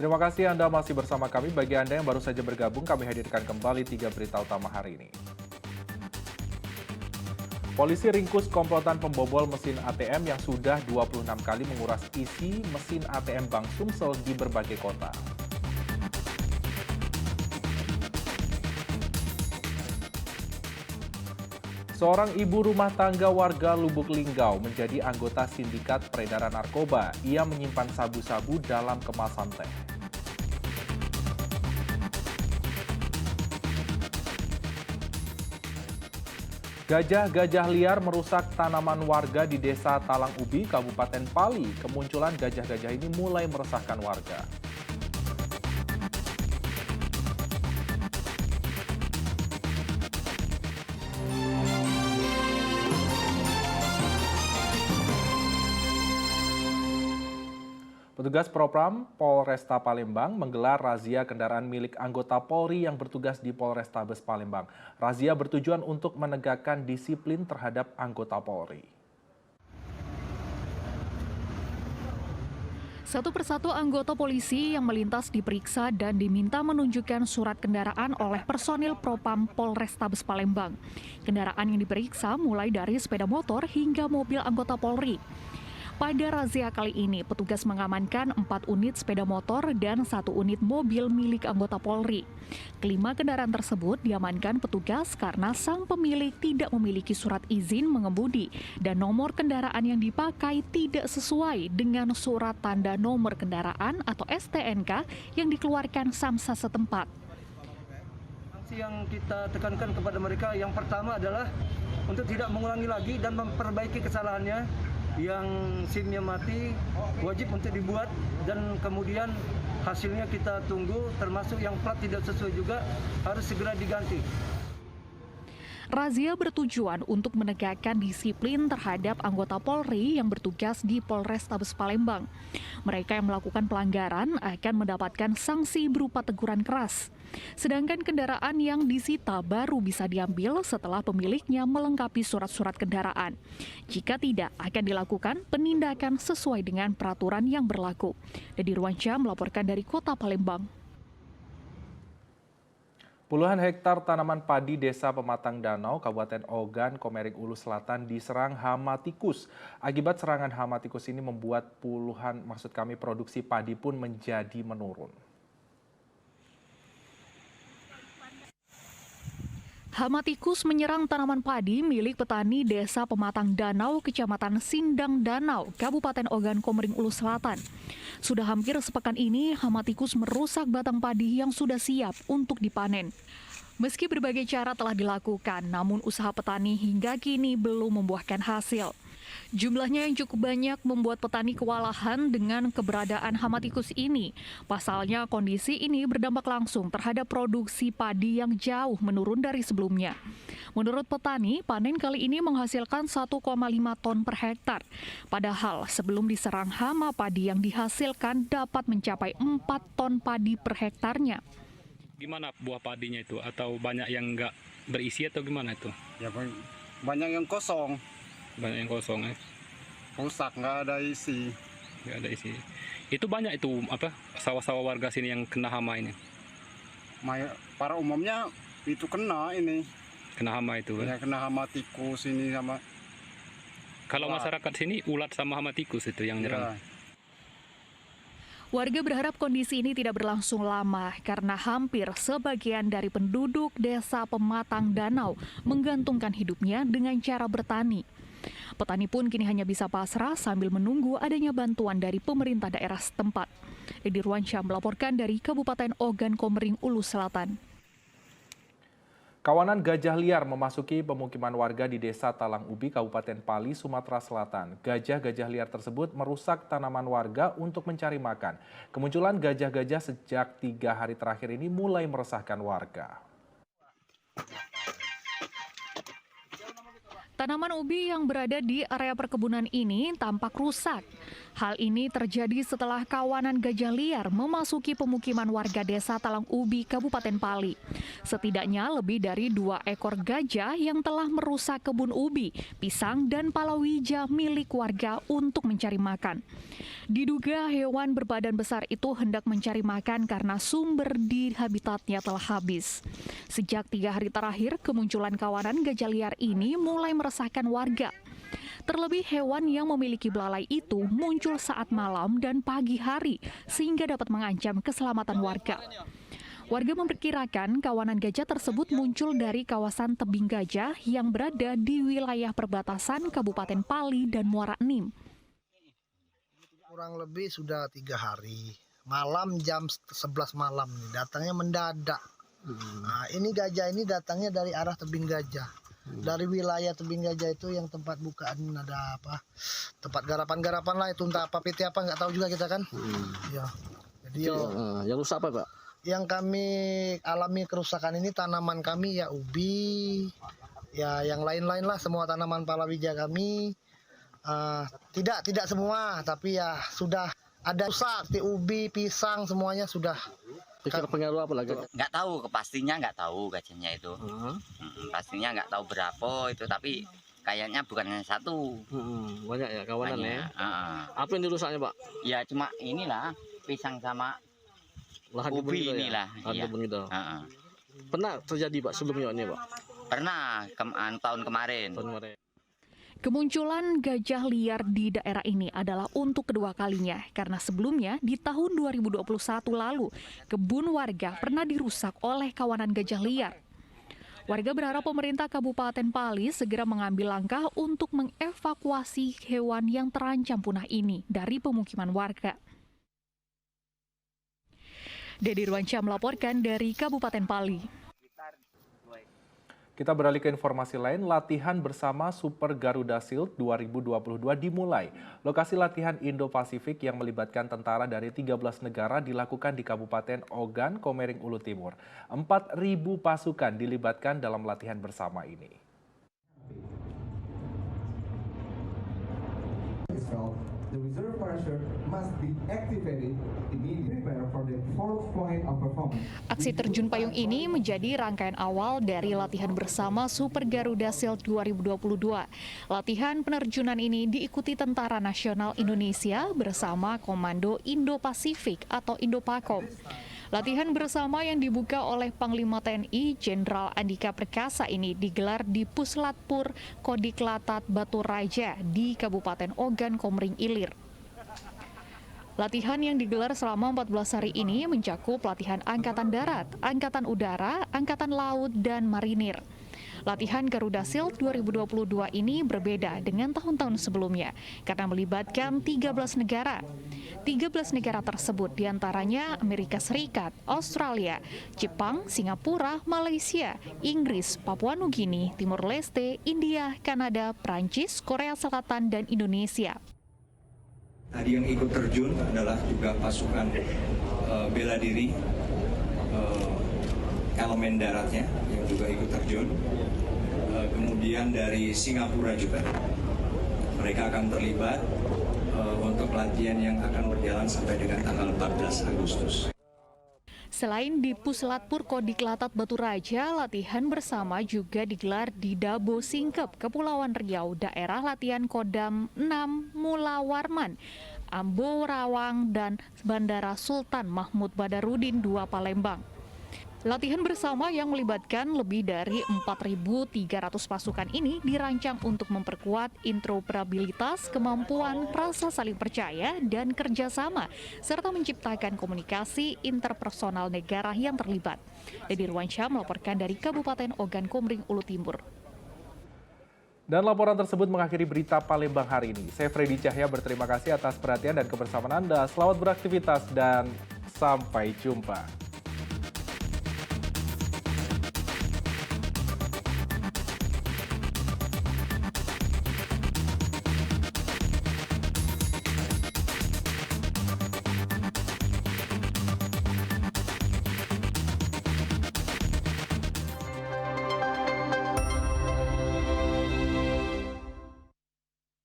Terima kasih Anda masih bersama kami. Bagi Anda yang baru saja bergabung, kami hadirkan kembali 3 berita utama hari ini. Polisi ringkus komplotan pembobol mesin ATM yang sudah 26 kali menguras isi mesin ATM Bank Sumsel di berbagai kota. Seorang ibu rumah tangga warga Lubuk Linggau menjadi anggota sindikat peredaran narkoba. Ia menyimpan sabu-sabu dalam kemasan teh. Gajah-gajah liar merusak tanaman warga di Desa Talang Ubi, Kabupaten Pali. Kemunculan gajah-gajah ini mulai meresahkan warga. Petugas Propam Polresta Palembang menggelar razia kendaraan milik anggota Polri yang bertugas di Polrestabes Palembang. Razia bertujuan untuk menegakkan disiplin terhadap anggota Polri. Satu persatu anggota polisi yang melintas diperiksa dan diminta menunjukkan surat kendaraan oleh personil Propam Polrestabes Palembang. Kendaraan yang diperiksa mulai dari sepeda motor hingga mobil anggota Polri. Pada razia kali ini, petugas mengamankan 4 unit sepeda motor dan 1 unit mobil milik anggota Polri. Kelima kendaraan tersebut diamankan petugas karena sang pemilik tidak memiliki surat izin mengemudi dan nomor kendaraan yang dipakai tidak sesuai dengan surat tanda nomor kendaraan atau STNK yang dikeluarkan Samsat setempat. Sanksi yang kita tekankan kepada mereka yang pertama adalah untuk tidak mengulangi lagi dan memperbaiki kesalahannya. Yang SIM-nya mati wajib untuk dibuat dan kemudian hasilnya kita tunggu, termasuk yang plat tidak sesuai juga harus segera diganti. Razia bertujuan untuk menegakkan disiplin terhadap anggota Polri yang bertugas di Polrestabes Palembang. Mereka yang melakukan pelanggaran akan mendapatkan sanksi berupa teguran keras. Sedangkan kendaraan yang disita baru bisa diambil setelah pemiliknya melengkapi surat-surat kendaraan. Jika tidak, akan dilakukan penindakan sesuai dengan peraturan yang berlaku. Dedi Ruansyah melaporkan dari Kota Palembang. Puluhan hektar tanaman padi Desa Pematang Danau, Kabupaten Ogan, Komering Ulu Selatan diserang hama tikus. Akibat serangan hama tikus ini membuat produksi padi pun menjadi menurun. Hama tikus menyerang tanaman padi milik petani Desa Pematang Danau, Kecamatan Sindang Danau, Kabupaten Ogan, Komering Ulu Selatan. Sudah hampir sepekan ini, hama tikus merusak batang padi yang sudah siap untuk dipanen. Meski berbagai cara telah dilakukan, namun usaha petani hingga kini belum membuahkan hasil. Jumlahnya yang cukup banyak membuat petani kewalahan dengan keberadaan hama tikus ini. Pasalnya, kondisi ini berdampak langsung terhadap produksi padi yang jauh menurun dari sebelumnya. Menurut petani, panen kali ini menghasilkan 1,5 ton per hektar. Padahal sebelum diserang hama, padi yang dihasilkan dapat mencapai 4 ton padi per hektarnya. Gimana buah padinya itu? Atau banyak yang nggak berisi atau gimana itu? Ya banyak yang kosong. Banyak yang kosong ya? Rusak, nggak ada isi. Nggak ada isi. Itu banyak itu sawah-sawah warga sini yang kena hama ini? Para umumnya itu kena ini. Kena hama itu kan? Ya kena hama tikus ini sama. Kalau masyarakat sini ulat sama hama tikus itu yang nyerang? Ya. Warga berharap kondisi ini tidak berlangsung lama karena hampir sebagian dari penduduk Desa Pematang Danau menggantungkan hidupnya dengan cara bertani. Petani pun kini hanya bisa pasrah sambil menunggu adanya bantuan dari pemerintah daerah setempat. Dedi Ruansyah melaporkan dari Kabupaten Ogan, Komering Ulu Selatan. Kawanan gajah liar memasuki pemukiman warga di Desa Talang Ubi, Kabupaten Pali, Sumatera Selatan. Gajah-gajah liar tersebut merusak tanaman warga untuk mencari makan. Kemunculan gajah-gajah sejak 3 hari terakhir ini mulai meresahkan warga. Tanaman ubi yang berada di area perkebunan ini tampak rusak. Hal ini terjadi setelah kawanan gajah liar memasuki pemukiman warga desa Talang Ubi, Kabupaten Pali. Setidaknya lebih dari 2 ekor gajah yang telah merusak kebun ubi, pisang, dan palawija milik warga untuk mencari makan. Diduga hewan berbadan besar itu hendak mencari makan karena sumber di habitatnya telah habis. Sejak 3 hari terakhir, kemunculan kawanan gajah liar ini mulai meresahkan warga. Terlebih hewan yang memiliki belalai itu muncul saat malam dan pagi hari sehingga dapat mengancam keselamatan warga. Warga memperkirakan kawanan gajah tersebut muncul dari kawasan tebing gajah yang berada di wilayah perbatasan Kabupaten Pali dan Muara Enim. Kurang lebih sudah 3 hari. Malam jam 11 malam nih, datangnya mendadak. Nah, ini gajah ini datangnya dari arah tebing gajah. Dari wilayah tebing gajah itu yang tempat bukaan ada apa? Tempat garapan-garapan lah itu, entah apa PT apa nggak tahu juga kita kan. Ya. Jadi yang rusak apa, Pak? yang kami alami kerusakan ini tanaman kami ya ubi, ya yang lain-lain lah, semua tanaman palawija kami. Tidak semua, tapi ya sudah ada rusak di ubi, pisang, semuanya sudah. Pikir pengaruh apa lagi? Nggak tahu, pastinya nggak tahu gajahnya itu. Pastinya nggak tahu berapa itu, tapi kayaknya bukan hanya satu. Banyak ya kawanan Banyak. ya. Apa yang dirusaknya, Pak? Ya cuma inilah pisang sama Lahan ubi kebun gitu inilah. Ya? Lahan Iya. kebun gitu. Pernah terjadi, Pak, sebelumnya ini, Pak? Pernah tahun kemarin. Tahun kemarin. Kemunculan gajah liar di daerah ini adalah untuk kedua kalinya karena sebelumnya di tahun 2021 lalu kebun warga pernah dirusak oleh kawanan gajah liar. Warga berharap pemerintah Kabupaten Pali segera mengambil langkah untuk mengevakuasi hewan yang terancam punah ini dari pemukiman warga. Dedi Ruansyah melaporkan dari Kabupaten Pali. Kita beralih ke informasi lain, latihan bersama Super Garuda Shield 2022 dimulai. Lokasi latihan Indo-Pasifik yang melibatkan tentara dari 13 negara dilakukan di Kabupaten Ogan, Komering Ulu Timur. 4.000 pasukan dilibatkan dalam latihan bersama ini. The reserve parachute must be activated immediately for the fourth point of performance. Aksi terjun payung ini menjadi rangkaian awal dari latihan bersama Super Garuda Shield 2022. Latihan penerjunan ini diikuti Tentara Nasional Indonesia bersama Komando Indo-Pasifik atau Indo-PAKOM. Latihan bersama yang dibuka oleh Panglima TNI Jenderal Andika Perkasa ini digelar di Puslatpur Kodiklatat Batu Raja di Kabupaten Ogan Komering Ilir. Latihan yang digelar selama 14 hari ini mencakup latihan Angkatan Darat, Angkatan Udara, Angkatan Laut, dan Marinir. Latihan Garuda Shield 2022 ini berbeda dengan tahun-tahun sebelumnya karena melibatkan 13 negara. 13 negara tersebut diantaranya Amerika Serikat, Australia, Jepang, Singapura, Malaysia, Inggris, Papua Nugini, Timur Leste, India, Kanada, Prancis, Korea Selatan, dan Indonesia. Tadi yang ikut terjun adalah juga pasukan bela diri elemen daratnya yang juga ikut terjun. Kemudian dari Singapura juga mereka akan terlibat untuk latihan yang akan berjalan sampai dengan tanggal 14 Agustus. Selain di Puslatpur Kodiklatat Batu Raja, latihan bersama juga digelar di Dabo Singkep, Kepulauan Riau, daerah latihan Kodam 6 Mula Warman, Ambo Rawang, dan Bandara Sultan Mahmud Badarudin II Palembang. Latihan bersama yang melibatkan lebih dari 4.300 pasukan ini dirancang untuk memperkuat interoperabilitas, kemampuan, rasa saling percaya, dan kerjasama, serta menciptakan komunikasi interpersonal negara yang terlibat. Dedi Ruansyah melaporkan dari Kabupaten Ogan Komering Ulu Timur. Dan laporan tersebut mengakhiri berita Palembang hari ini. Saya Freddy Cahya berterima kasih atas perhatian dan kebersamaan Anda. Selamat beraktivitas dan sampai jumpa.